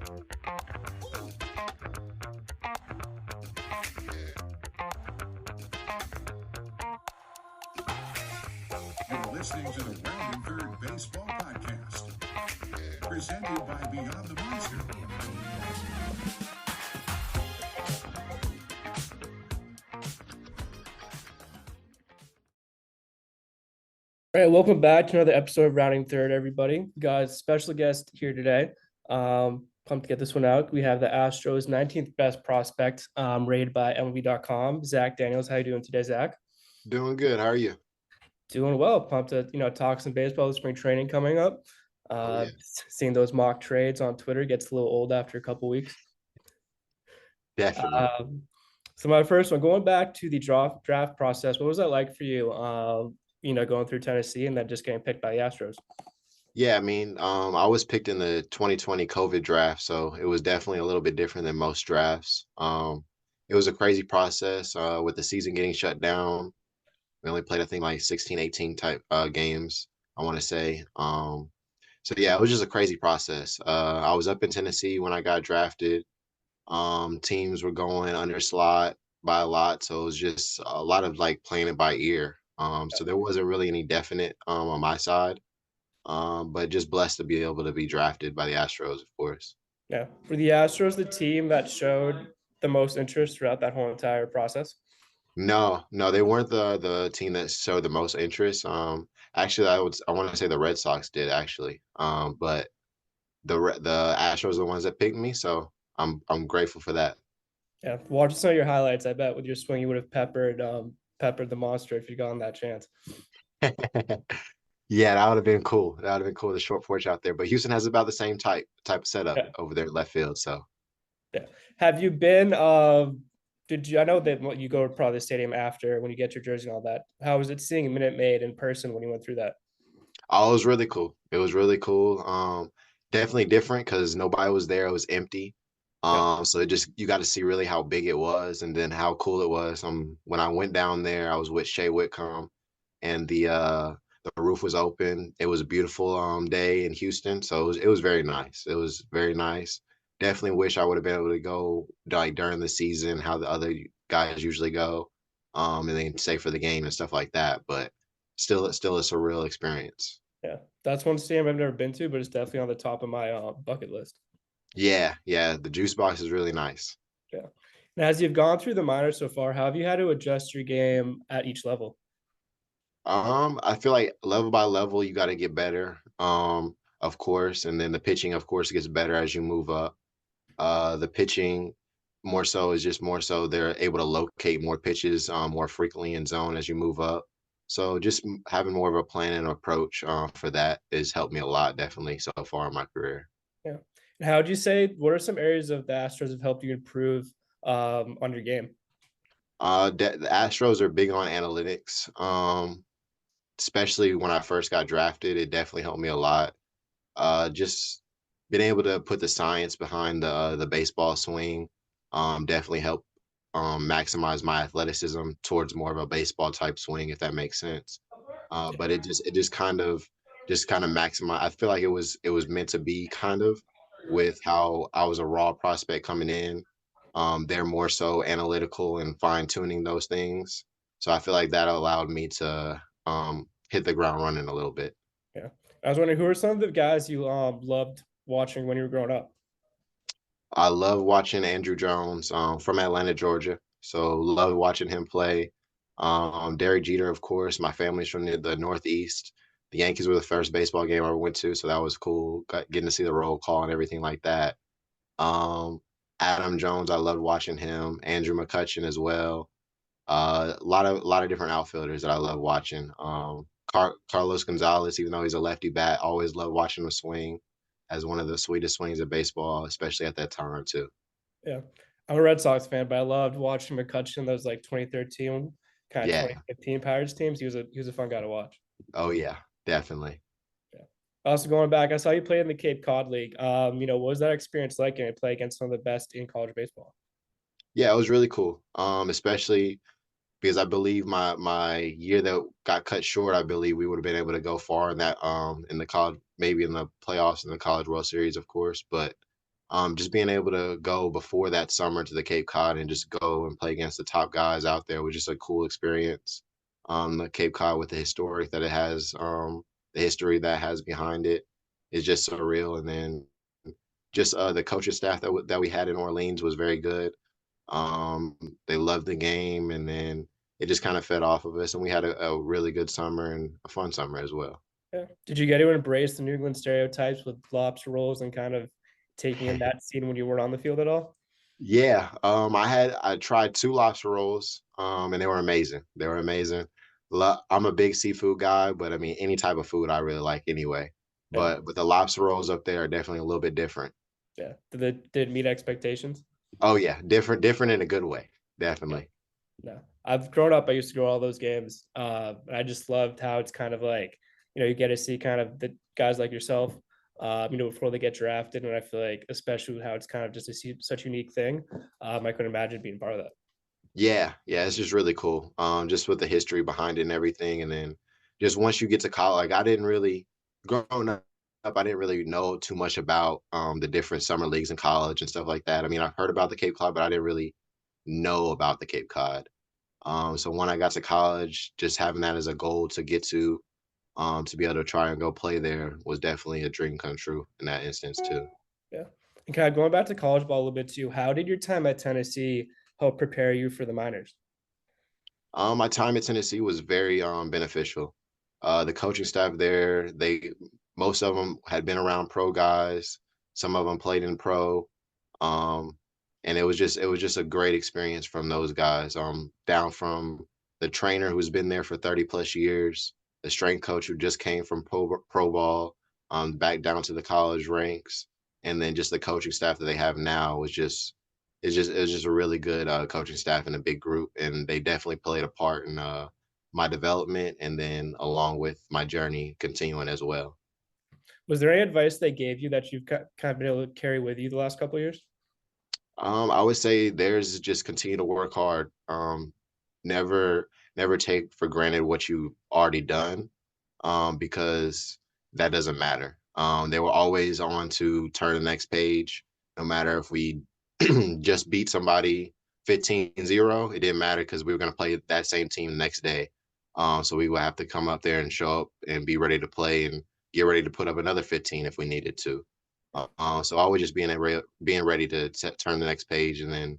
You're listening to the Roundin Third Baseball Podcast, presented by Beyond the Monster. All right, welcome back to another episode of Rounding Third, everybody. We got a special guest here today. Pumped to get this one out. We have the Astros 19th best prospect, rated by MLB.com. Zach Daniels, how you doing today, Zach? Doing good. How are you? Doing well. Pumped to talk some baseball. Spring training coming up. Yeah. Seeing those mock trades on Twitter gets a little old after a couple weeks. Definitely. So my first one, going back to the draft process, what was that like for you? Going through Tennessee and then just getting picked by the Astros. Yeah, I was picked in the 2020 COVID draft, so it was definitely a little bit different than most drafts. It was a crazy process with the season getting shut down. We only played, I think, like 16, 18 type games, I want to say. So yeah, it was just a crazy process. I was up in Tennessee when I got drafted. Teams were going under slot by a lot, so it was just a lot of like playing it by ear. So there wasn't really any definite on my side. But just blessed to be able to be drafted by the Astros, of course. Yeah. For the Astros, the team that showed the most interest throughout that whole entire process? No, they weren't the team that showed the most interest. Actually, I want to say the Red Sox did actually. But the Astros are the ones that picked me, so I'm grateful for that. Yeah. Watching some of your highlights, I bet with your swing you would have peppered the monster if you gotten that chance. Yeah, that would have been cool. That would have been cool. The short porch out there, but Houston has about the same type of setup over there at left field. So, yeah. Have you been? Did you? I know that you go to probably the stadium after when you get your jersey and all that. How was it seeing Minute Maid in person when you went through that? oh, it was really cool. It was really cool. Definitely different because nobody was there. It was empty. So it just you got to see really how big it was and then how cool it was. When I went down there, I was with Shea Whitcomb, and the roof was open. It was a beautiful day in Houston, so it was very nice. It was very nice. Definitely wish I would have been able to go like during the season, how the other guys usually go, and then stay for the game and stuff like that. But still, it's a surreal experience. Yeah, that's one stadium I've never been to, but it's definitely on the top of my bucket list. Yeah, the juice box is really nice. Yeah. And as you've gone through the minors so far, how have you had to adjust your game at each level? I feel like level by level, you got to get better. Of course, and then the pitching, of course, gets better as you move up. The pitching more so is just more so they're able to locate more pitches more frequently in zone as you move up. So just having more of a plan and approach for that has helped me a lot, definitely so far in my career. Yeah. And how would you say, what are some areas of the Astros have helped you improve on your game? The Astros are big on analytics. Especially when I first got drafted, it definitely helped me a lot. Just being able to put the science behind the baseball swing definitely helped maximize my athleticism towards more of a baseball type swing, if that makes sense. But it just kind of maximize. I feel like it was meant to be kind of with how I was a raw prospect coming in. They're more so analytical and fine tuning those things. So I feel like that allowed me to hit the ground running a little bit. Yeah. I was wondering, who are some of the guys you loved watching when you were growing up? I love watching Andrew Jones from Atlanta, Georgia. So love watching him play. Derek Jeter, of course. My family's from the Northeast. The Yankees were the first baseball game I ever went to, so that was cool. Getting to see the roll call and everything like that. Adam Jones, I loved watching him. Andrew McCutchen as well. A lot of different outfielders that I love watching. Carlos Gonzalez, even though he's a lefty bat, always loved watching him swing as one of the sweetest swings of baseball, especially at that time too. Yeah, I'm a Red Sox fan, but I loved watching McCutchen. Those like 2013, kind of 2015 Pirates teams. He was a fun guy to watch. Oh yeah, definitely. Yeah. Also going back, I saw you play in the Cape Cod League. What was that experience like? And play against some of the best in college baseball. Yeah, it was really cool. Especially because I believe my year that got cut short, I believe we would have been able to go far in that in the college, maybe in the playoffs in the College World Series, of course. But just being able to go before that summer to the Cape Cod and just go and play against the top guys out there was just a cool experience. The Cape Cod with the historic that it has, the history that has behind it is just surreal. And then just the coaching staff that we had in Orleans was very good. They loved the game, and then it just kind of fed off of us, and we had a really good summer and a fun summer as well. Yeah. Did you get to embrace the New England stereotypes with lobster rolls and kind of taking in that scene when you weren't on the field at all? Yeah, I tried two lobster rolls, and they were amazing. They were amazing. I'm a big seafood guy, but I mean any type of food I really like anyway. Yeah. But the lobster rolls up there are definitely a little bit different. Yeah. Did it meet expectations? Oh yeah, different in a good way, definitely. No. I've grown up, I used to go to all those games. I just loved how it's kind of like, you get to see kind of the guys like yourself, before they get drafted. And I feel like, especially how it's kind of just such a unique thing, I couldn't imagine being part of that. Yeah, it's just really cool. Just with the history behind it and everything, and then just once you get to college, like I didn't really growing up, I didn't really know too much about the different summer leagues in college and stuff like that. I mean, I've heard about the Cape Cod, but I didn't really know about the Cape Cod. So when I got to college, just having that as a goal to get to be able to try and go play there was definitely a dream come true in that instance too. Yeah. And kind of going back to college ball a little bit too, how did your time at Tennessee help prepare you for the minors? My time at Tennessee was very beneficial. The coaching staff there, most of them had been around pro guys. Some of them played in pro, um, and it was just a great experience from those guys. Down from the trainer who's been there for 30 plus years, the strength coach who just came from pro ball, back down to the college ranks, and then just the coaching staff that they have now was just it was just a really good coaching staff and a big group, and they definitely played a part in my development, and then along with my journey continuing as well. Was there any advice they gave you that you've kind of been able to carry with you the last couple of years? I would say there's just continue to work hard. Never never take for granted what you've already done, because that doesn't matter. They were always on to turn the next page, no matter if we just beat somebody 15-0. It didn't matter because we were going to play that same team the next day. So we would have to come up there and show up and be ready to play and get ready to put up another 15 if we needed to. So always just being ready to turn the next page and then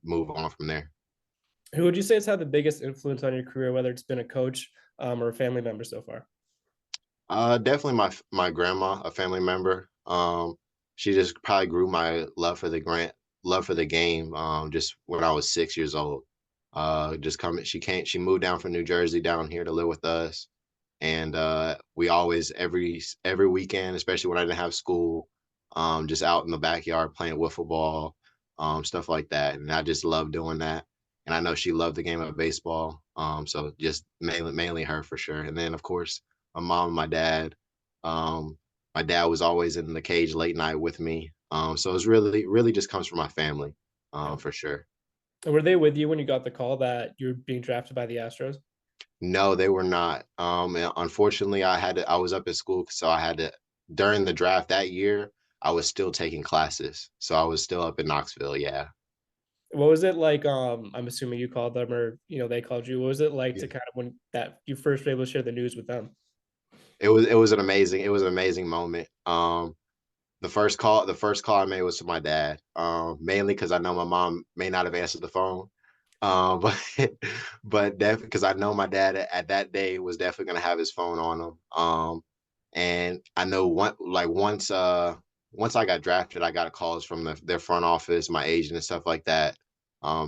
move on from there. Who would you say has had the biggest influence on your career, whether it's been a coach or a family member so far? Definitely my grandma, a family member. She just probably grew my love for the game. Just when I was 6 years old. Just coming, she moved down from New Jersey down here to live with us, and we always every weekend, especially when I didn't have school, just out in the backyard playing wiffle ball, stuff like that. And I just love doing that. And I know she loved the game of baseball. So just mainly her for sure. And then of course my mom and my dad. My dad was always in the cage late night with me. So it's really just comes from my family, Yeah. for sure. And were they with you when you got the call that you were being drafted by the Astros? No, they were not. And unfortunately, I was up at school, so I had to during the draft that year. I was still taking classes, so I was still up in Knoxville. Yeah, What was it like? I'm assuming you called them or they called you. What was it like yeah. to kind of when that you first were able to share the news with them? It was an amazing moment. The first call I made was to my dad, mainly because I know my mom may not have answered the phone. But but definitely because I know my dad at that day was definitely gonna have his phone on him. And I know once I got drafted, I got calls from their front office, my agent and stuff like that.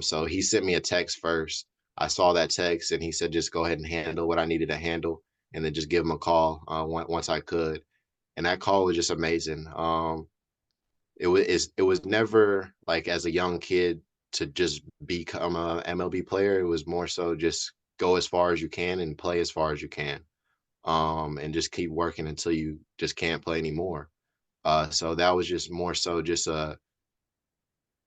So he sent me a text first. I saw that text and he said just go ahead and handle what I needed to handle, and then just give him a call once I could. And that call was just amazing. It was never like as a young kid to just become a MLB player. It was more so just go as far as you can and play as far as you can, and just keep working until you just can't play anymore. So that was just more so just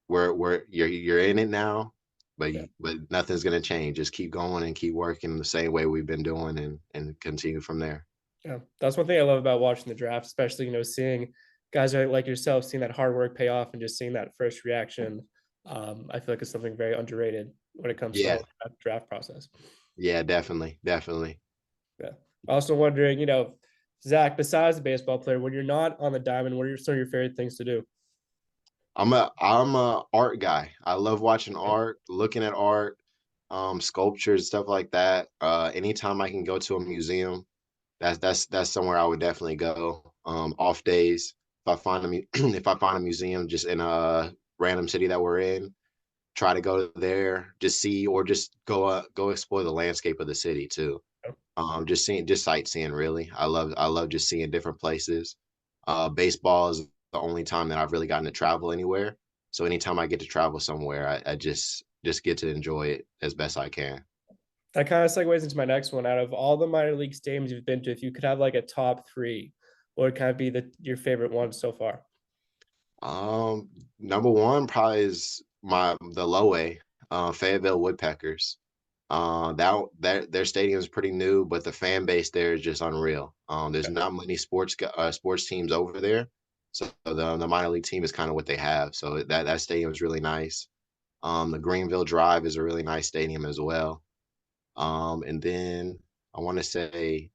where you're in it now, but Yeah. but nothing's gonna change. Just keep going and keep working the same way we've been doing, and continue from there. Yeah, that's one thing I love about watching the draft, especially seeing guys are like yourself seeing that hard work pay off and just seeing that first reaction. I feel like it's something very underrated when it comes to Yeah, the draft process. yeah, definitely, definitely. Yeah. Also wondering, Zach, besides the baseball player, when you're not on the diamond, what are some of your favorite things to do? I'm a art guy. I love watching art, looking at art, sculptures, stuff like that. Anytime I can go to a museum, that's somewhere I would definitely go. Off days, if I find if I find a museum just in a random city that we're in, try to go there, just see or just go explore the landscape of the city too. Just sightseeing really. I love just seeing different places. Baseball is the only time that I've really gotten to travel anywhere. So anytime I get to travel somewhere, I just get to enjoy it as best I can. That kind of segues into my next one. Out of all the minor league stadiums you've been to, if you could have like a top three, what would kind of be your favorite one so far? Um, Number one probably is the low A, Fayetteville Woodpeckers. Their stadium is pretty new, but the fan base there is just unreal. There's not many sports teams over there, so the minor league team is kind of what they have. So that stadium is really nice. The Greenville Drive is a really nice stadium as well. And then I want to say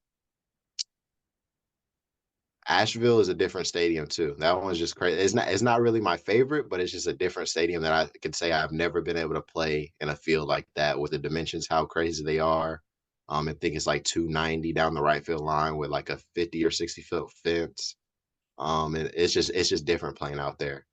Asheville is a different stadium too. That one's just crazy. It's not really my favorite, but it's just a different stadium that I could say I've never been able to play in a field like that with the dimensions, how crazy they are. I think it's like 290 down the right field line with like a 50 or 60-foot fence. And it's just different playing out there.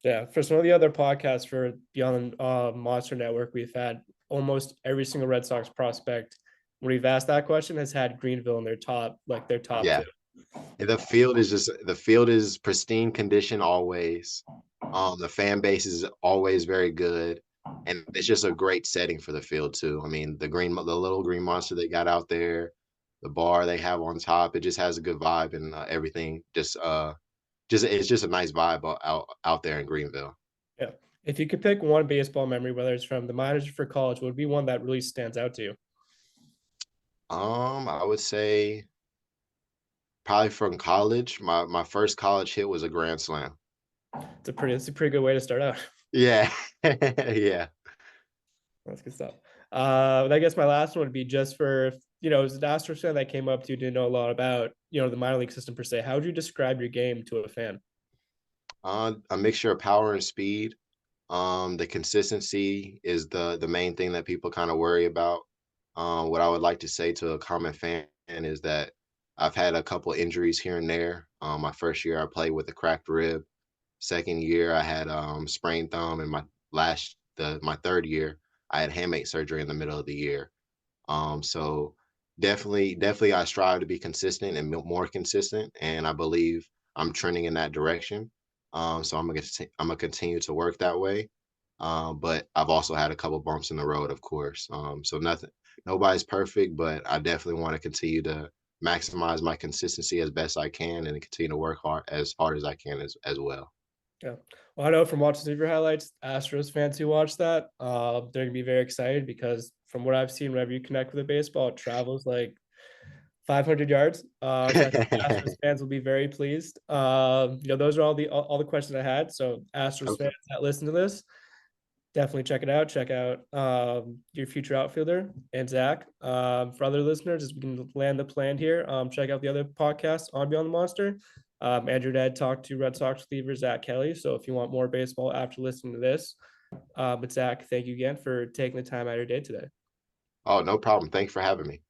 Yeah, for some of the other podcasts for Beyond Monster Network, we've had almost every single Red Sox prospect when we've asked that question has had Greenville in their top Yeah. two. The field is pristine condition always. The fan base is always very good, and it's just a great setting for the field too. I mean, the little green monster they got out there, the bar they have on top, it just has a good vibe and everything. Just it's just a nice vibe out there in Greenville. Yeah. If you could pick one baseball memory, whether it's from the minors or for college, what would be one that really stands out to you? I would say probably from college. My first college hit was a grand slam. It's a pretty good way to start out. Yeah, yeah. That's good stuff. I guess my last one would be just for, as an Astros fan that came up to you, didn't know a lot about, the minor league system per se. How would you describe your game to a fan? A mixture of power and speed. The consistency is the main thing that people kind of worry about. What I would like to say to a common fan is that I've had a couple injuries here and there. My first year I played with a cracked rib. Second year I had sprained thumb, and my third year I had hamate surgery in the middle of the year. So definitely I strive to be consistent and more consistent, and I believe I'm trending in that direction. So I'm gonna continue to work that way. But I've also had a couple bumps in the road, of course. So nobody's perfect, but I definitely want to continue to maximize my consistency as best I can and continue to work hard as I can as well. Yeah. Well, I know from watching some of your highlights, Astros fans who watch that, they're gonna be very excited because from what I've seen, whenever you connect with a baseball, it travels like 500 yards. So I think Astros fans will be very pleased. Those are all the questions I had. So Astros Okay. fans that listen to this, definitely check it out. Check out your future outfielder and Zach. For other listeners, as we can land the plan here, check out the other podcasts on Beyond the Monster. Andrew Ned talked to Red Sox reliever Zach Kelly. So if you want more baseball after listening to this, but Zach, thank you again for taking the time out of your day today. Oh, no problem. Thanks for having me.